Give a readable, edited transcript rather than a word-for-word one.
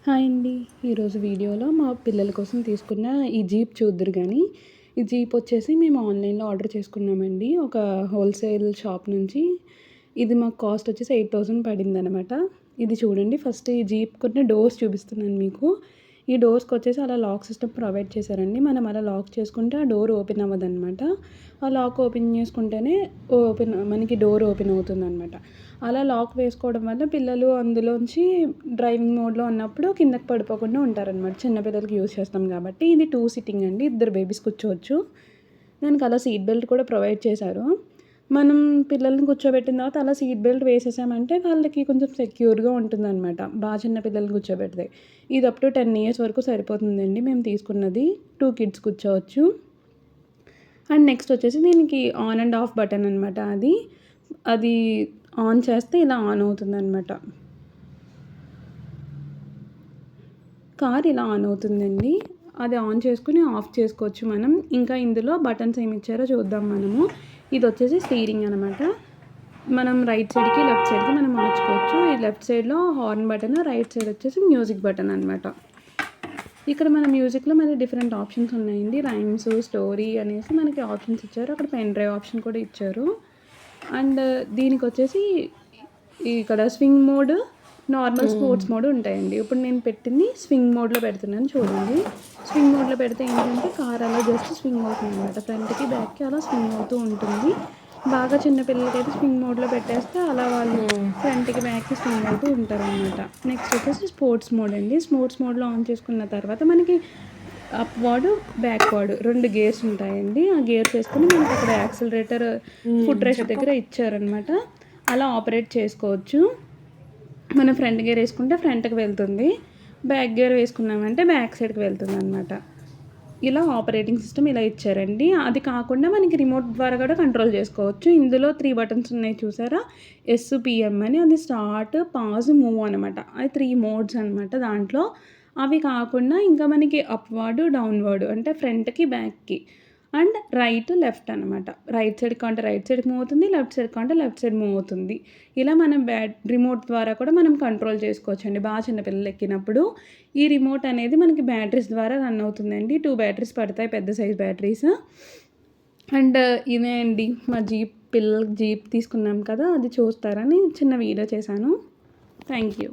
Hi అండి. ఈరోజు వీడియోలో మా పిల్లల కోసం తీసుకున్న ఈ జీప్ చూద్దురు గానీ, ఈ జీప్ వచ్చేసి మేము ఆన్‌లైన్‌లో ఆర్డర్ చేసుకున్నామండి. ఒక హోల్‌సేల్ షాప్ నుంచి. ఇది మాకు కాస్ట్ వచ్చేసి 8,000 పడిందనమాట. ఇది చూడండి, ఫస్ట్ ఈ జీప్‌కున్న డోర్స్ చూపిస్తున్నాను మీకు. ఈ డోర్స్‌కొచ్చేసి అలా లాక్ సిస్టమ్ ప్రొవైడ్ చేశారండి. మనం అలా లాక్ చేసుకుంటే ఆ డోర్ ఓపెన్ అవ్వదనమాట. ఆ లాక్ ఓపెన్ చేసుకుంటేనే మనకి డోర్ ఓపెన్ అవుతుందనమాట. అలా లాక్ వేసుకోవడం వల్ల పిల్లలు అందులోంచి డ్రైవింగ్ మోడ్‌లో ఉన్నప్పుడు కిందకి పడిపోకుండా ఉంటారనమాట. చిన్న పిల్లలకి యూజ్ చేస్తాం కాబట్టి. ఇది 2 సిట్టింగ్ అండి. ఇద్దరు బేబీస్ కూర్చోవచ్చు. దానికి అలా సీట్ బెల్ట్ కూడా ప్రొవైడ్ చేశారు. మనం పిల్లల్ని కూర్చోబెట్టిన తర్వాత అలా సీట్ బెల్ట్ వేసేసామంటే వాళ్ళకి కొంచెం సెక్యూర్‌గా ఉంటుందనమాట. చిన్న పిల్లల్ని కూర్చోబెడితే. ఇది అప్ టు 10 ఇయర్స్ వరకు సరిపోతుందండి మేము తీసుకున్నది. 2 కిడ్స్ కూర్చోవచ్చు. అండ్ నెక్స్ట్ వచ్చేసి దీనికి ఆన్ అండ్ ఆఫ్ బటన్ అనమాట అది. అది ఆన్ చేస్తే ఇలా ఆన్ అవుతుందనమాట. కార్ ఇలా ఆన్ అవుతుందండి. అది ఆన్ చేసుకొని ఆఫ్ చేసుకోవచ్చు మనం. ఇంకా ఇందులో బటన్స్ ఏమి ఇచ్చారో చూద్దాం మనము. ఇది వచ్చేసి స్టీరింగ్ అనమాట. మనం రైట్ సైడ్‌కి, లెఫ్ట్ సైడ్‌కి మనం మార్చుకోవచ్చు. ఈ లెఫ్ట్ సైడ్‌లో హార్న్ బటన్, రైట్ సైడ్ వచ్చేసి మ్యూజిక్ బటన్ అనమాట. ఇక్కడ మన మ్యూజిక్‌లో మరి డిఫరెంట్ ఆప్షన్స్ ఉన్నాయండి. రైమ్స్, స్టోరీ అనేసి మనకి ఆప్షన్స్ ఇచ్చారు. అక్కడ పెన్ డ్రైవ్ ఆప్షన్ కూడా ఇచ్చారు. అండ్ దీనికొచ్చేసి ఇక్కడ swing mode, normal sports mode ఉంటాయండి. ఇప్పుడు నేను పెట్టింది స్వింగ్ మోడ్‌లో పెడుతున్నాను చూడండి. స్వింగ్ మోడ్‌లో పెడితే ఏంటంటే కార్ అలా జస్ట్ స్వింగ్ అవుతుందనమాట. ఫ్రంట్‌కి, బ్యాక్‌కి అలా స్వింగ్ అవుతూ ఉంటుంది. బాగా చిన్న పిల్లలకైతే స్వింగ్ మోడ్‌లో పెట్టేస్తే అలా వాళ్ళు ఫ్రంట్‌కి, బ్యాక్‌కి స్వింగ్ అవుతూ ఉంటారనమాట. నెక్స్ట్ వచ్చేసి స్పోర్ట్స్ మోడ్ అండి. స్పోర్ట్స్ మోడ్‌లో ఆన్ చేసుకున్న తర్వాత మనకి అప్‌వర్డ్, బ్యాక్‌వర్డ్ 2 గేర్స్ ఉంటాయండి. ఆ గేర్స్ వేసుకొని మనకి అక్కడ యాక్సిలరేటర్, ఫుట్ రెస్ట్ దగ్గర ఇచ్చారనమాట. అలా ఆపరేట్ చేసుకోవచ్చు. మనం ఫ్రంట్ గేర్ వేసుకుంటే ఫ్రంట్‌కి వెళ్తుంది. బ్యాక్ గేర్ వేసుకున్నామంటే బ్యాక్ సైడ్‌కి వెళ్తుందనమాట. ఇలా ఆపరేటింగ్ సిస్టమ్ ఇలా ఇచ్చారండి. అది కాకుండా మనకి రిమోట్ ద్వారా కూడా కంట్రోల్ చేసుకోవచ్చు. ఇందులో 3 బటన్స్ ఉన్నాయి చూసారా? ఎస్, పిఎం అని. అది స్టార్ట్, పాజ్, మూవ్ అనమాట. అది 3 మోడ్స్ అనమాట దాంట్లో. అవి కాకుండా ఇంకా మనకి అప్‌వర్డ్, డౌన్‌వర్డ్ అంటే ఫ్రంట్‌కి, బ్యాక్‌కి అండ్ రైట్, లెఫ్ట్ అనమాట. రైట్ సైడ్‌కి కావాలంటే రైట్ సైడ్‌కి మూవ్ అవుతుంది. లెఫ్ట్ సైడ్‌కి కావాలంటే లెఫ్ట్ సైడ్ మూవ్ అవుతుంది. ఇలా మనం రిమోట్ ద్వారా కూడా మనం కంట్రోల్ చేసుకోవచ్చండి. చిన్న పిల్లలు ఎక్కినప్పుడు. ఈ రిమోట్ అనేది మనకి బ్యాటరీస్ ద్వారా రన్ అవుతుందండి. 2 బ్యాటరీస్ పడతాయి, పెద్ద సైజ్ బ్యాటరీస్. అండ్ ఇదే అండి మా పిల్లలకి జీప్ తీసుకున్నాం కదా, అది చూస్తారని చిన్న వీడియో చేశాను. Thank you.